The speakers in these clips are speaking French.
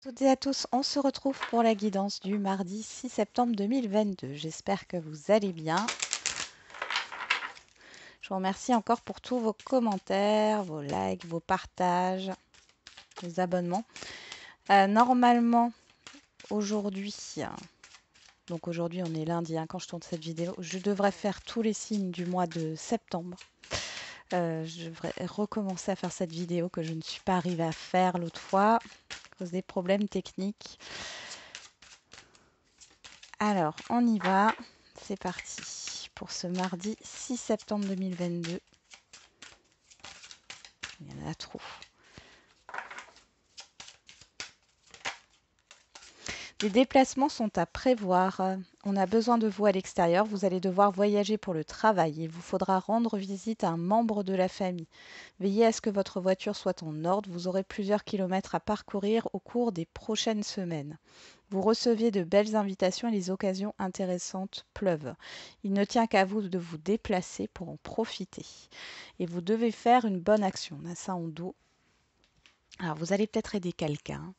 Toutes et à tous, on se retrouve pour la guidance du mardi 6 septembre 2022. J'espère que vous allez bien. Je vous remercie encore pour tous vos commentaires, vos likes, vos partages, vos abonnements. Normalement, aujourd'hui, donc aujourd'hui on est lundi quand je tourne cette vidéo, je devrais faire tous les signes du mois de septembre. Je devrais recommencer à faire cette vidéo que je ne suis pas arrivée à faire l'autre fois à cause des problèmes techniques. Alors, on y va. C'est parti pour ce mardi 6 septembre 2022. Il y en a trop. Les déplacements sont à prévoir. On a besoin de vous à l'extérieur. Vous allez devoir voyager pour le travail. Il vous faudra rendre visite à un membre de la famille. Veillez à ce que votre voiture soit en ordre. Vous aurez plusieurs kilomètres à parcourir au cours des prochaines semaines. Vous recevez de belles invitations et les occasions intéressantes pleuvent. Il ne tient qu'à vous de vous déplacer pour en profiter. Et vous devez faire une bonne action. On a ça en dos. Alors, vous allez peut-être aider quelqu'un.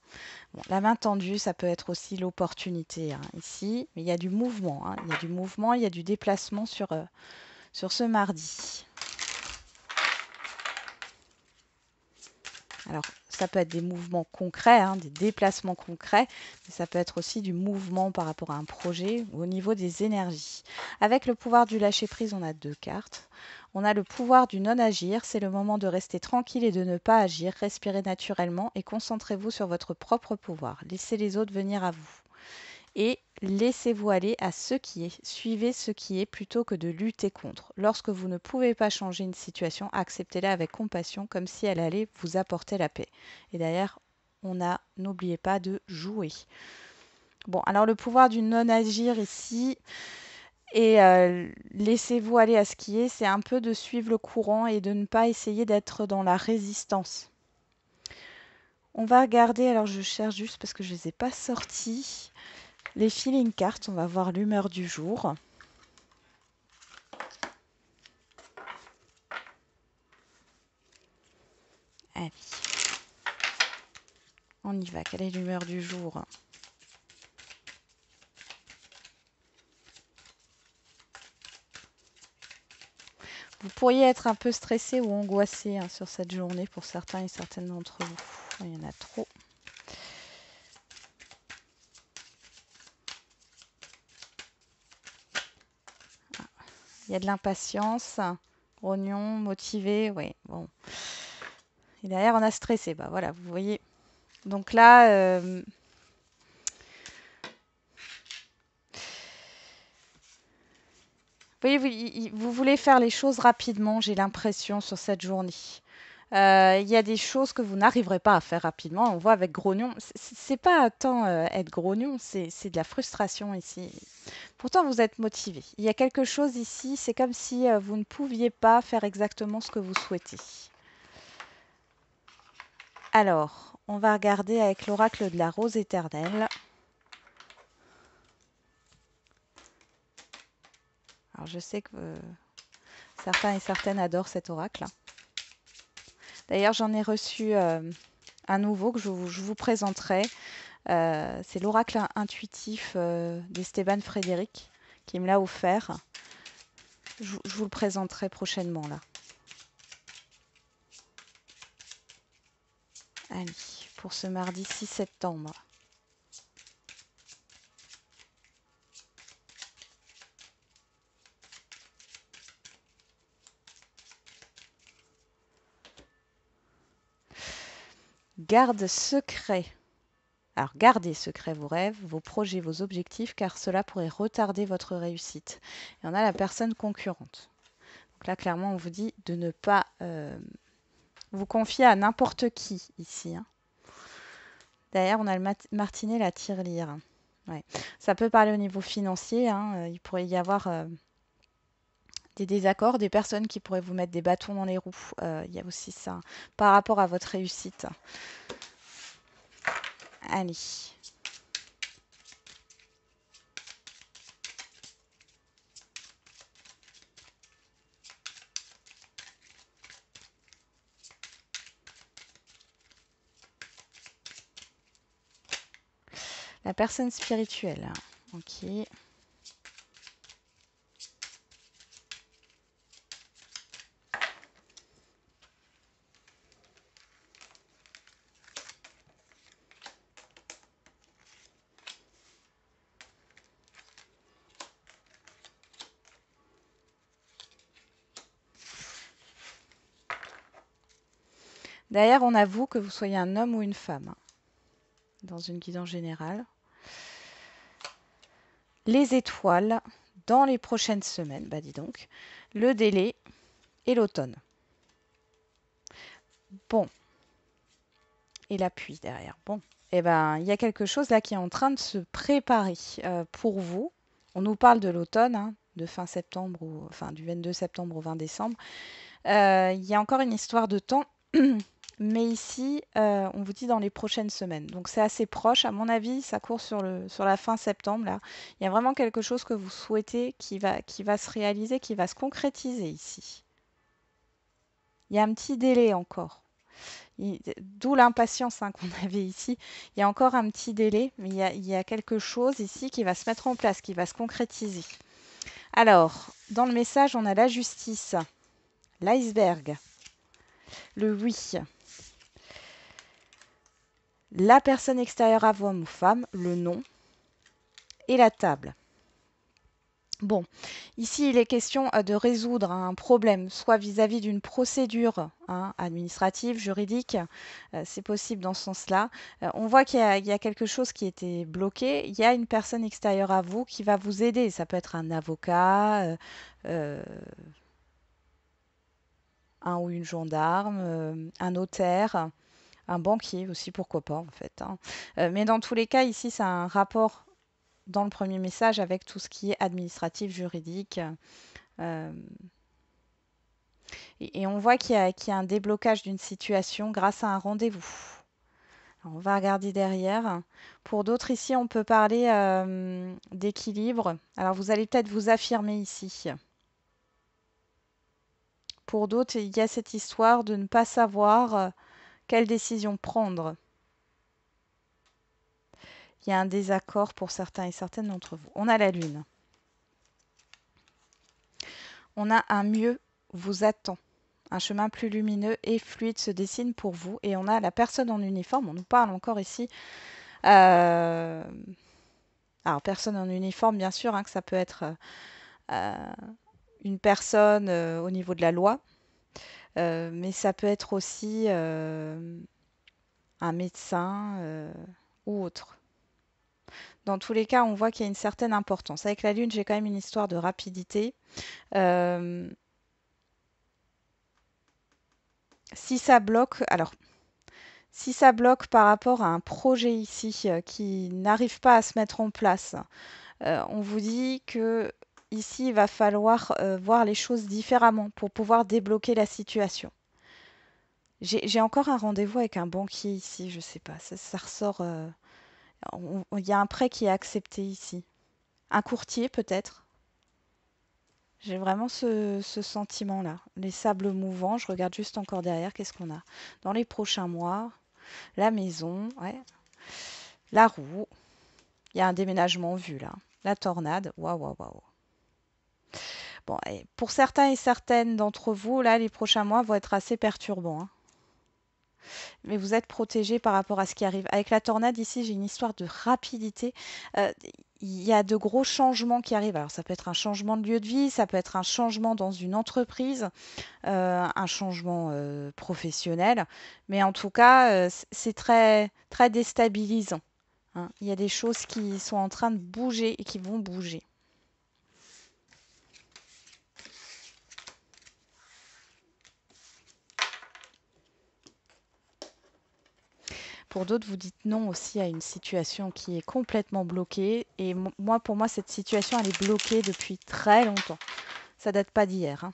Bon, la main tendue, ça peut être aussi l'opportunité ici. Mais il y a du mouvement. Il y a du mouvement, il y a du déplacement sur ce mardi. Alors, ça peut être des mouvements concrets, des déplacements concrets, mais ça peut être aussi du mouvement par rapport à un projet ou au niveau des énergies. Avec le pouvoir du lâcher-prise, on a deux cartes. On a le pouvoir du non-agir, c'est le moment de rester tranquille et de ne pas agir. Respirez naturellement et concentrez-vous sur votre propre pouvoir. Laissez les autres venir à vous. Et laissez-vous aller à ce qui est. Suivez ce qui est plutôt que de lutter contre. Lorsque vous ne pouvez pas changer une situation, acceptez-la avec compassion comme si elle allait vous apporter la paix. Et d'ailleurs, n'oubliez pas de jouer. Bon, alors le pouvoir du non-agir ici, et laissez-vous aller à ce qui est, c'est un peu de suivre le courant et de ne pas essayer d'être dans la résistance. On va regarder, alors je cherche juste parce que je ne les ai pas sortis. Les feeling cards, on va voir l'humeur du jour. Allez, on y va. Quelle est l'humeur du jour? Vous pourriez être un peu stressé ou angoissé sur cette journée pour certains et certaines d'entre vous. Il y en a trop. Il y a de l'impatience, grognon, motivé, oui, bon. Et derrière, on a stressé. Bah voilà, vous voyez. Donc là, vous voyez, vous voulez faire les choses rapidement, j'ai l'impression, sur cette journée. Il y a des choses que vous n'arriverez pas à faire rapidement. On voit avec grognon, c'est pas tant être grognon, c'est de la frustration ici. Pourtant, vous êtes motivé. Il y a quelque chose ici, c'est comme si vous ne pouviez pas faire exactement ce que vous souhaitez. Alors, on va regarder avec l'oracle de la rose éternelle. Alors, je sais que certains et certaines adorent cet oracle. D'ailleurs, j'en ai reçu un nouveau que je vous présenterai. C'est l'oracle intuitif d'Esteban Frédéric qui me l'a offert. Je vous le présenterai prochainement là. Allez, pour ce mardi 6 septembre. Garde secret. Alors, gardez secret vos rêves, vos projets, vos objectifs, car cela pourrait retarder votre réussite. Et on a la personne concurrente. Donc là, clairement, on vous dit de ne pas vous confier à n'importe qui ici. Derrière, on a le martinet, la tirelire. Ouais. Ça peut parler au niveau financier. Il pourrait y avoir des désaccords, des personnes qui pourraient vous mettre des bâtons dans les roues. Il y a aussi ça par rapport à votre réussite. Allez. La personne spirituelle. Ok. D'ailleurs, on avoue que vous soyez un homme ou une femme, hein, dans une guidance générale. Les étoiles, dans les prochaines semaines, bah dis donc, le délai et l'automne. Bon, et l'appui derrière. Bon, eh ben, il y a quelque chose là qui est en train de se préparer pour vous. On nous parle de l'automne, hein, de fin septembre, enfin du 22 septembre au 20 décembre. Il y a encore une histoire de temps, mais ici, on vous dit dans les prochaines semaines. Donc c'est assez proche, à mon avis, ça court sur la fin septembre. Là. Il y a vraiment quelque chose que vous souhaitez qui va se réaliser, qui va se concrétiser ici. Il y a un petit délai encore. D'où l'impatience hein, qu'on avait ici. Il y a encore un petit délai, mais il y a quelque chose ici qui va se mettre en place, qui va se concrétiser. Alors, dans le message, on a la justice, l'iceberg, le oui, la personne extérieure à vous, homme ou femme, le non, et la table. Bon, ici il est question de résoudre un problème, soit vis-à-vis d'une procédure hein, administrative, juridique, c'est possible dans ce sens-là. On voit qu'il y a quelque chose qui était bloqué, il y a une personne extérieure à vous qui va vous aider, ça peut être un avocat, un ou une gendarme, un notaire, un banquier aussi, pourquoi pas en fait. Hein. Mais dans tous les cas, ici c'est un rapport dans le premier message avec tout ce qui est administratif, juridique. Euh, et on voit qu'il y a un déblocage d'une situation grâce à un rendez-vous. Alors, on va regarder derrière. Pour d'autres, ici, on peut parler d'équilibre. Alors, vous allez peut-être vous affirmer ici. Pour d'autres, il y a cette histoire de ne pas savoir quelle décision prendre. Il y a un désaccord pour certains et certaines d'entre vous. On a la Lune. On a un mieux vous attend. Un chemin plus lumineux et fluide se dessine pour vous. Et on a la personne en uniforme. On nous parle encore ici. Alors, personne en uniforme, bien sûr, hein, que ça peut être une personne au niveau de la loi. Mais ça peut être aussi un médecin ou autre. Dans tous les cas, on voit qu'il y a une certaine importance. Avec la Lune, j'ai quand même une histoire de rapidité. Si ça bloque, alors si ça bloque par rapport à un projet ici qui n'arrive pas à se mettre en place, on vous dit que ici il va falloir voir les choses différemment pour pouvoir débloquer la situation. J'ai encore un rendez-vous avec un banquier ici, je sais pas, ça ressort. Il y a un prêt qui est accepté ici. Un courtier peut-être. J'ai vraiment ce sentiment-là. Les sables mouvants, je regarde juste encore derrière, qu'est-ce qu'on a dans les prochains mois. La maison, ouais. La roue. Il y a un déménagement vu là. La tornade. Waouh, waouh, waouh. Bon, et pour certains et certaines d'entre vous, là, les prochains mois vont être assez perturbants. Hein. Mais vous êtes protégés par rapport à ce qui arrive. Avec la tornade, ici, j'ai une histoire de rapidité. Il y a de gros changements qui arrivent. Alors, ça peut être un changement de lieu de vie, ça peut être un changement dans une entreprise, un changement professionnel. Mais en tout cas, c'est très, très déstabilisant. Hein. Il y a des choses qui sont en train de bouger et qui vont bouger. Pour d'autres, vous dites non aussi à une situation qui est complètement bloquée. Et moi, pour moi, cette situation, elle est bloquée depuis très longtemps. Ça date pas d'hier. Hein.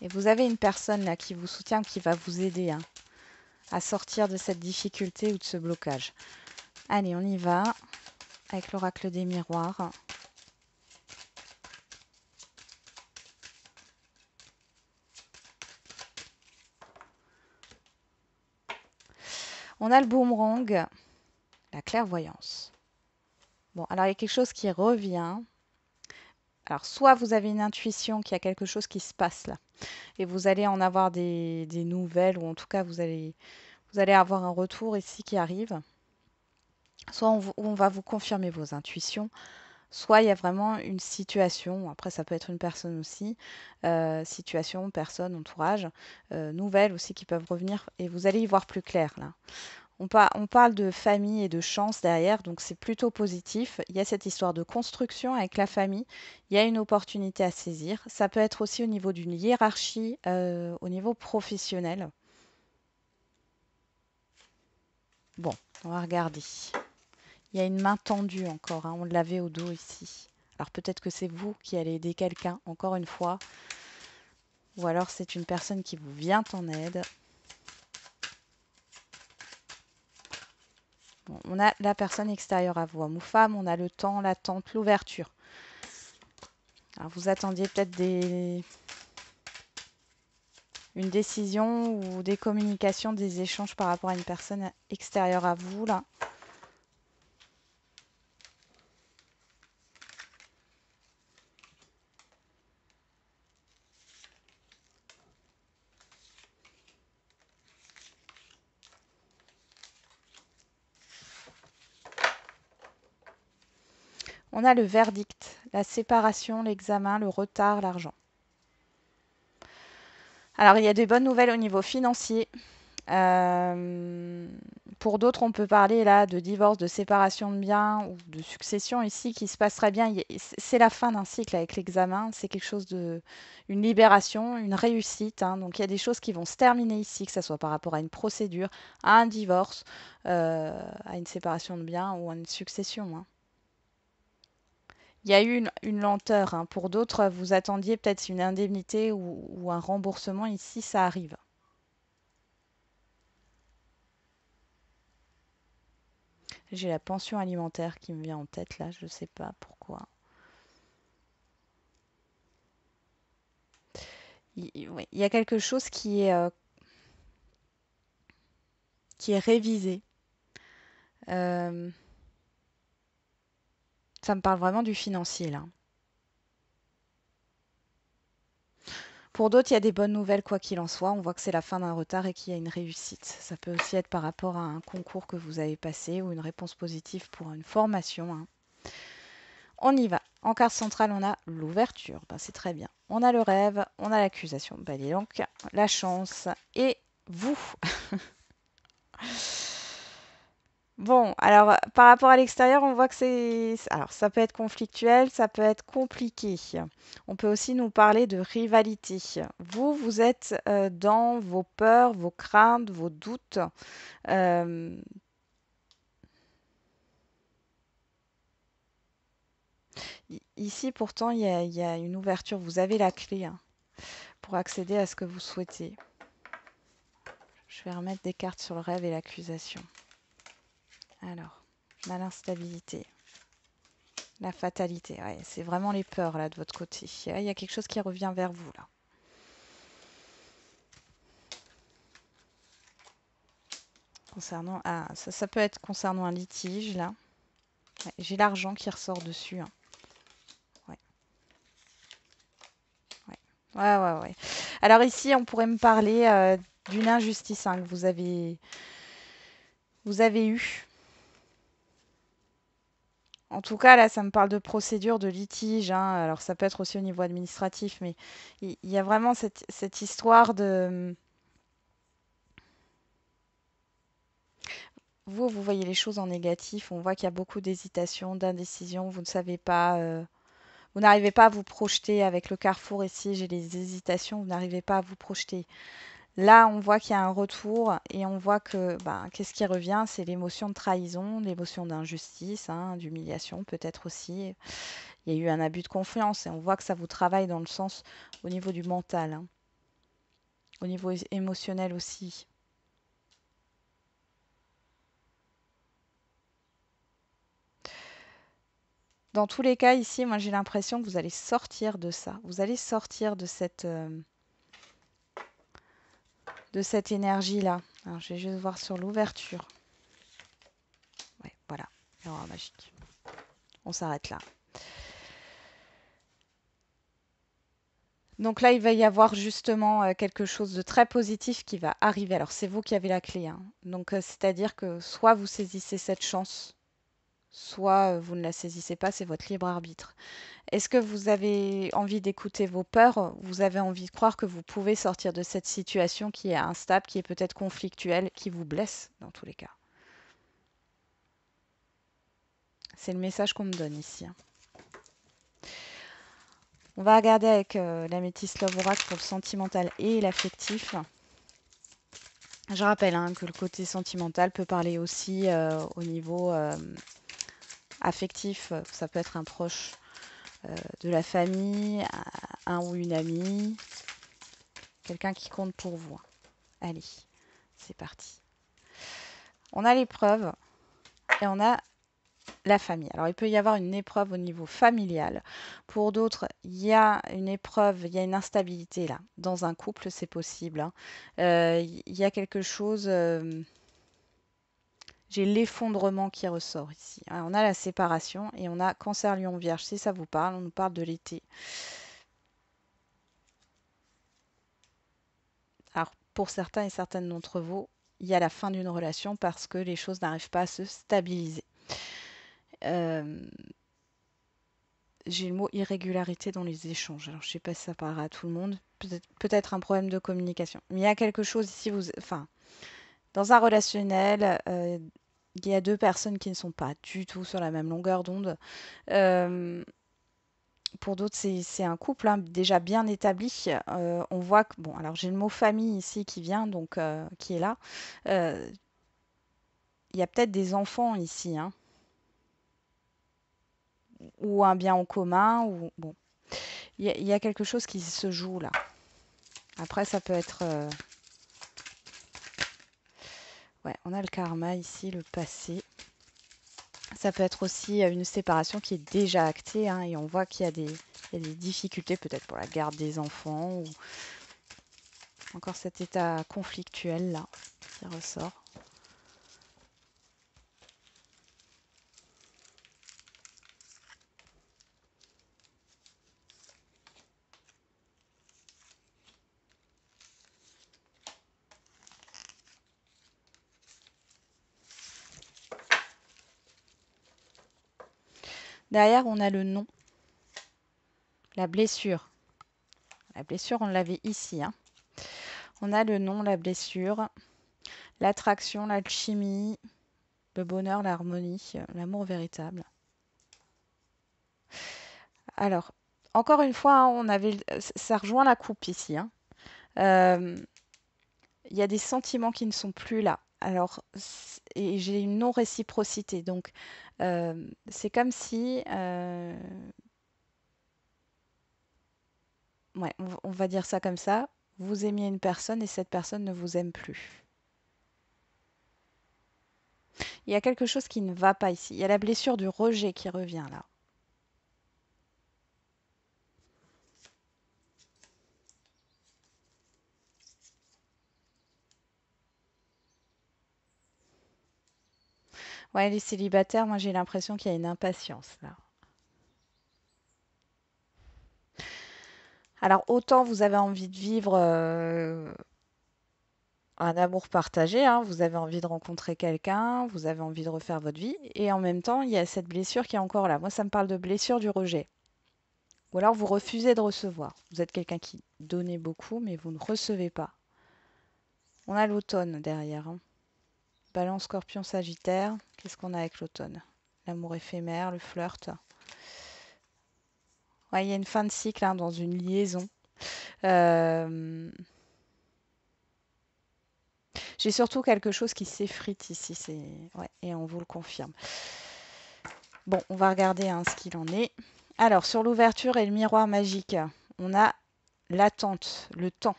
Et vous avez une personne là qui vous soutient, qui va vous aider hein, à sortir de cette difficulté ou de ce blocage. Allez, on y va avec l'oracle des miroirs. On a le boomerang, la clairvoyance. Bon, alors il y a quelque chose qui revient. Alors, soit vous avez une intuition qu'il y a quelque chose qui se passe là, et vous allez en avoir des nouvelles, ou en tout cas, vous allez avoir un retour ici qui arrive. Soit on va vous confirmer vos intuitions, soit il y a vraiment une situation, après ça peut être une personne aussi, situation, personne, entourage, nouvelles aussi qui peuvent revenir, et vous allez y voir plus clair là. On parle de famille et de chance derrière, donc c'est plutôt positif. Il y a cette histoire de construction avec la famille. Il y a une opportunité à saisir. Ça peut être aussi au niveau d'une hiérarchie, au niveau professionnel. Bon, on va regarder. Il y a une main tendue encore, hein, on l'avait au dos ici. Alors peut-être que c'est vous qui allez aider quelqu'un, encore une fois. Ou alors c'est une personne qui vous vient en aide. Bon, on a la personne extérieure à vous, homme ou femme. On a le temps, l'attente, l'ouverture. Alors vous attendiez peut-être une décision ou des communications, des échanges par rapport à une personne extérieure à vous là. On a le verdict, la séparation, l'examen, le retard, l'argent. Alors il y a des bonnes nouvelles au niveau financier. Pour d'autres, on peut parler là de divorce, de séparation de biens ou de succession ici qui se passerait bien. C'est la fin d'un cycle avec l'examen. C'est quelque chose de, une libération, une réussite, hein. Donc il y a des choses qui vont se terminer ici, que ce soit par rapport à une procédure, à un divorce, à une séparation de biens ou à une succession, hein. Il y a eu une lenteur, hein. Pour d'autres, vous attendiez peut-être une indemnité ou un remboursement. Ici, ça arrive. J'ai la pension alimentaire qui me vient en tête là, je ne sais pas pourquoi. Oui, il y a quelque chose qui est révisé. Euh, Ça me parle vraiment du financier là. Pour d'autres, il y a des bonnes nouvelles quoi qu'il en soit. On voit que c'est la fin d'un retard et qu'il y a une réussite. Ça peut aussi être par rapport à un concours que vous avez passé ou une réponse positive pour une formation, hein. On y va. En carte centrale, on a l'ouverture. Ben, c'est très bien. On a le rêve, on a l'accusation. Ben, dis donc, la chance et vous. Bon, alors par rapport à l'extérieur, on voit que c'est... Alors ça peut être conflictuel, ça peut être compliqué. On peut aussi nous parler de rivalité. Vous, vous êtes dans vos peurs, vos craintes, vos doutes. Euh, Ici, pourtant, il y a une ouverture. Vous avez la clé, hein, pour accéder à ce que vous souhaitez. Je vais remettre des cartes sur le rêve et l'accusation. Alors, l'instabilité. La fatalité, ouais, c'est vraiment les peurs là de votre côté. Il y a quelque chose qui revient vers vous là. Concernant, ah, ça peut être concernant un litige là. Ouais, j'ai l'argent qui ressort dessus, hein. Ouais, ouais, ouais, ouais, ouais. Alors ici, on pourrait me parler d'une injustice, hein, que vous avez eue. En tout cas, là, ça me parle de procédure, de litige, hein. Alors, ça peut être aussi au niveau administratif, mais il y a vraiment cette histoire de... vous voyez les choses en négatif. On voit qu'il y a beaucoup d'hésitation, d'indécision. Vous ne savez pas... vous n'arrivez pas à vous projeter avec le carrefour ici. J'ai les hésitations. Vous n'arrivez pas à vous projeter. Là, on voit qu'il y a un retour et on voit que bah, qu'est-ce qui revient? C'est l'émotion de trahison, l'émotion d'injustice, hein, d'humiliation peut-être aussi. Il y a eu un abus de confiance et on voit que ça vous travaille dans le sens au niveau du mental, hein, au niveau émotionnel aussi. Dans tous les cas, ici, moi j'ai l'impression que vous allez sortir de ça. Vous allez sortir de de cette énergie-là. Alors, je vais juste voir sur l'ouverture. Ouais, voilà, miroir magique. On s'arrête là. Donc là, il va y avoir justement quelque chose de très positif qui va arriver. Alors, c'est vous qui avez la clé, hein. Donc, c'est-à-dire que soit vous saisissez cette chance, soit vous ne la saisissez pas, c'est votre libre arbitre. Est-ce que vous avez envie d'écouter vos peurs? Vous avez envie de croire que vous pouvez sortir de cette situation qui est instable, qui est peut-être conflictuelle, qui vous blesse dans tous les cas? C'est le message qu'on me donne ici, hein. On va regarder avec l'améthyste Love Oracle pour le sentimental et l'affectif. Je rappelle hein, que le côté sentimental peut parler aussi au niveau affectif. Ça peut être un proche de la famille, un ou une amie, quelqu'un qui compte pour vous. Allez, c'est parti. On a l'épreuve et on a la famille. Alors, il peut y avoir une épreuve au niveau familial. Pour d'autres, il y a une épreuve, il y a une instabilité là. Dans un couple, c'est possible, hein. Il y a quelque chose... j'ai l'effondrement qui ressort ici. Alors, on a la séparation et on a Cancer, Lion, Vierge. Si ça vous parle, on nous parle de l'été. Alors, pour certains et certaines d'entre vous, il y a la fin d'une relation parce que les choses n'arrivent pas à se stabiliser. J'ai le mot irrégularité dans les échanges. Alors, je ne sais pas si ça parlera à tout le monde. Peut-être un problème de communication. Mais il y a quelque chose ici, enfin, dans un relationnel, il y a deux personnes qui ne sont pas du tout sur la même longueur d'onde. Pour d'autres, c'est un couple hein, déjà bien établi. On voit que, bon, alors j'ai le mot famille ici qui vient, donc qui est là. Il y a peut-être des enfants ici, hein, ou un bien en commun, ou bon. Il y a quelque chose qui se joue là. Après, ça peut être... ouais, on a le karma ici, le passé. Ça peut être aussi une séparation qui est déjà actée, hein, et on voit qu'il y a des difficultés peut-être pour la garde des enfants, ou encore cet état conflictuel là qui ressort. Derrière, on a le nom, la blessure. La blessure, on l'avait ici, hein. On a le nom, la blessure, l'attraction, l'alchimie, le bonheur, l'harmonie, l'amour véritable. Alors, encore une fois, hein, ça rejoint la coupe ici, hein. Il y a des sentiments qui ne sont plus là. Alors, et j'ai une non-réciprocité. Donc, c'est comme si, ouais, on va dire ça comme ça, vous aimiez une personne et cette personne ne vous aime plus. Il y a quelque chose qui ne va pas ici. Il y a la blessure du rejet qui revient là. Ouais, les célibataires, moi j'ai l'impression qu'il y a une impatience là. Alors autant vous avez envie de vivre un amour partagé, hein, vous avez envie de rencontrer quelqu'un, vous avez envie de refaire votre vie, et en même temps il y a cette blessure qui est encore là. Moi ça me parle de blessure du rejet. Ou alors vous refusez de recevoir. Vous êtes quelqu'un qui donnait beaucoup, mais vous ne recevez pas. On a l'automne derrière, hein. Balance, Scorpion, Sagittaire. Qu'est-ce qu'on a avec l'automne? L'amour éphémère, le flirt. Ouais, il y a une fin de cycle hein, dans une liaison. Euh, J'ai surtout quelque chose qui s'effrite ici. Ouais, et on vous le confirme. Bon, on va regarder hein, ce qu'il en est. Alors, sur l'ouverture et le miroir magique, on a l'attente, le temps.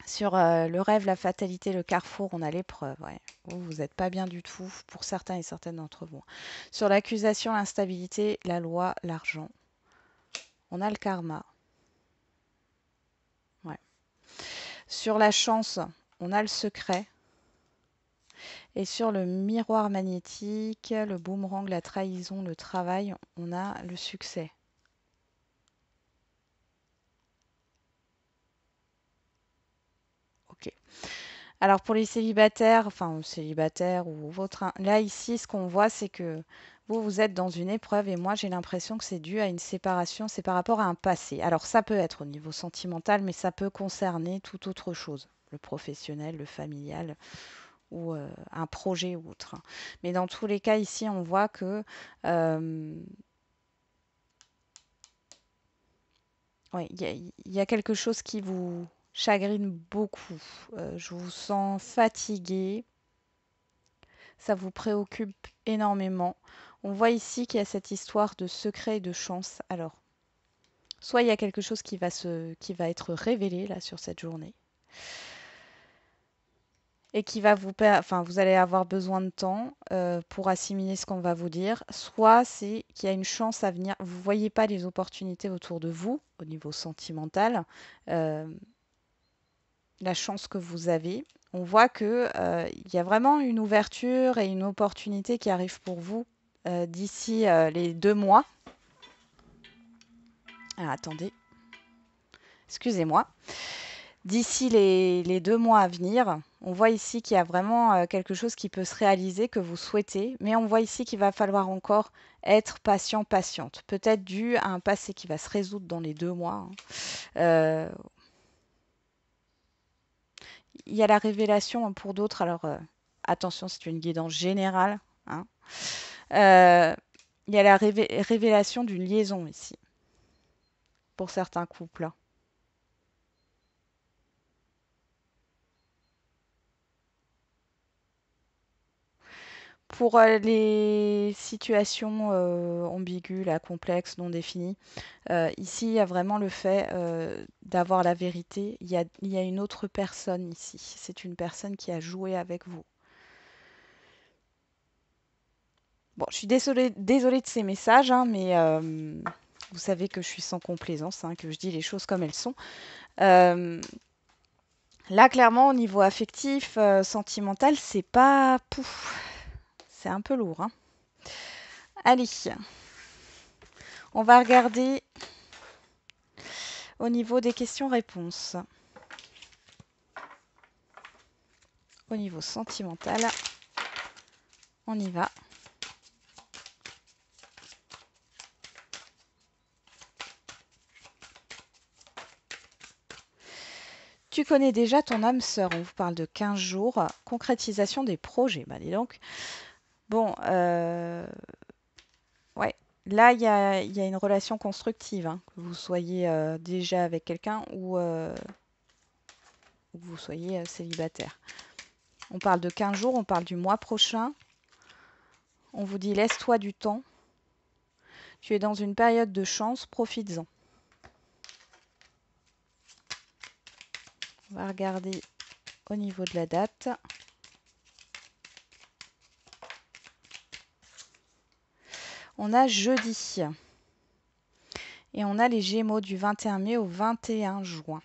Sur le rêve, la fatalité, le carrefour, on a l'épreuve. Ouais. Vous n'êtes pas bien du tout pour certains et certaines d'entre vous. Sur l'accusation, l'instabilité, la loi, l'argent, on a le karma. Ouais. Sur la chance, on a le secret. Et sur le miroir magnétique, le boomerang, la trahison, le travail, on a le succès. Ok. Alors pour les célibataires, enfin célibataires ou votre, là ici, ce qu'on voit, c'est que vous êtes dans une épreuve et moi j'ai l'impression que c'est dû à une séparation, c'est par rapport à un passé. Alors ça peut être au niveau sentimental, mais ça peut concerner toute autre chose, le professionnel, le familial ou un projet ou autre. Mais dans tous les cas, ici, on voit que ouais, il y a quelque chose qui vous chagrine beaucoup. Je vous sens fatigué. Ça vous préoccupe énormément. On voit ici qu'il y a cette histoire de secret et de chance. Alors, soit il y a quelque chose qui va être révélé là sur cette journée et qui va enfin, vous allez avoir besoin de temps pour assimiler ce qu'on va vous dire. Soit c'est qu'il y a une chance à venir. Vous voyez pas les opportunités autour de vous au niveau sentimental. euh, la chance que vous avez. On voit que il y a vraiment une ouverture et une opportunité qui arrive pour vous d'ici les 2 mois. Ah, attendez, excusez-moi. D'ici les 2 mois à venir, on voit ici qu'il y a vraiment quelque chose qui peut se réaliser que vous souhaitez, mais on voit ici qu'il va falloir encore être patient, patiente. Peut-être dû à un passé qui va se résoudre dans les 2 mois. Hein. Il y a la révélation pour d'autres. Alors, attention, c'est une guidance générale. Hein. Euh, il y a la révélation d'une liaison ici, pour certains couples. Pour les situations ambiguës, là, complexes, non définies, ici, il y a vraiment le fait d'avoir la vérité. Il y a une autre personne ici. C'est une personne qui a joué avec vous. Bon, je suis désolée de ces messages, hein, mais vous savez que je suis sans complaisance, hein, que je dis les choses comme elles sont. Euh, Là, clairement, au niveau affectif, sentimental, c'est pas pouf, c'est un peu lourd. Hein. Allez, on va regarder au niveau des questions-réponses. Au niveau sentimental, on y va. Tu connais déjà ton âme sœur. On vous parle de 15 jours. Concrétisation des projets. Bah, dis donc. Bon, ouais. Là, il y a une relation constructive. Hein, que vous soyez déjà avec quelqu'un ou que vous soyez célibataire. On parle de 15 jours, on parle du mois prochain. On vous dit laisse-toi du temps. Tu es dans une période de chance, profites-en. On va regarder au niveau de la date. On a jeudi. Et on a les Gémeaux du 21 mai au 21 juin.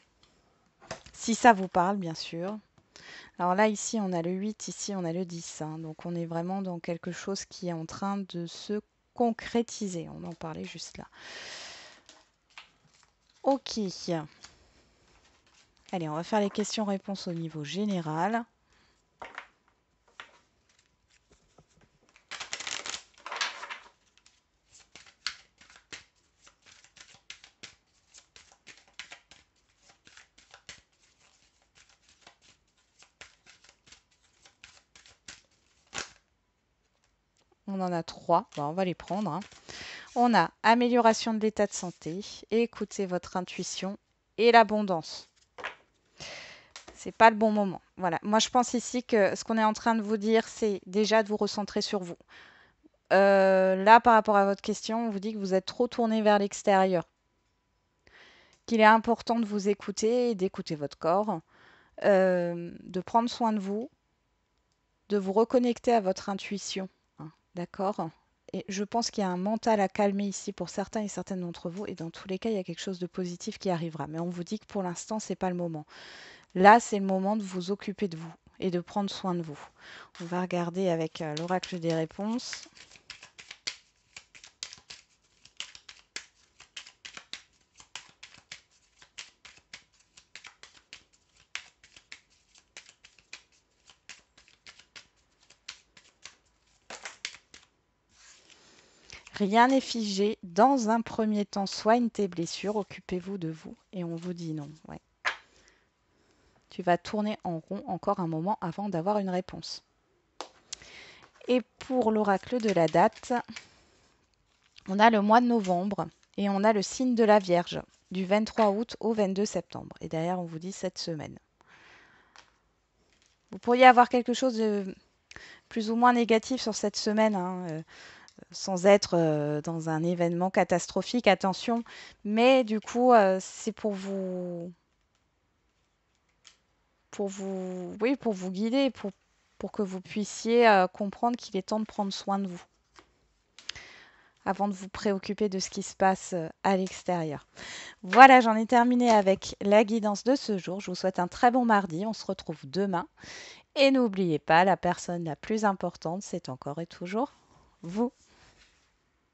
Si ça vous parle, bien sûr. Alors là, ici, on a le 8, ici, on a le 10. Hein, donc on est vraiment dans quelque chose qui est en train de se concrétiser. On en parlait juste là. Ok. Allez, on va faire les questions-réponses au niveau général. On en a 3. Bon, on va les prendre. Hein. On a amélioration de l'état de santé, écoutez votre intuition et l'abondance. C'est pas le bon moment. Voilà. Moi, je pense ici que ce qu'on est en train de vous dire, c'est déjà de vous recentrer sur vous. Là, par rapport à votre question, on vous dit que vous êtes trop tourné vers l'extérieur, qu'il est important de vous écouter et d'écouter votre corps, de prendre soin de vous, de vous reconnecter à votre intuition. Hein, d'accord? Et je pense qu'il y a un mental à calmer ici pour certains et certaines d'entre vous. Et dans tous les cas, il y a quelque chose de positif qui arrivera. Mais on vous dit que pour l'instant, ce n'est pas le moment. Là, c'est le moment de vous occuper de vous et de prendre soin de vous. On va regarder avec l'oracle des réponses. Rien n'est figé. Dans un premier temps, soigne tes blessures, occupez-vous de vous. Et on vous dit non. Ouais. Tu vas tourner en rond encore un moment avant d'avoir une réponse. Et pour l'oracle de la date, on a le mois de novembre et on a le signe de la Vierge du 23 août au 22 septembre. Et derrière, on vous dit cette semaine. Vous pourriez avoir quelque chose de plus ou moins négatif sur cette semaine, hein, sans être dans un événement catastrophique, attention. Mais du coup, c'est oui, pour vous guider, pour que vous puissiez comprendre qu'il est temps de prendre soin de vous avant de vous préoccuper de ce qui se passe à l'extérieur. Voilà, j'en ai terminé avec la guidance de ce jour. Je vous souhaite un très bon mardi. On se retrouve demain. Et n'oubliez pas, la personne la plus importante, c'est encore et toujours vous.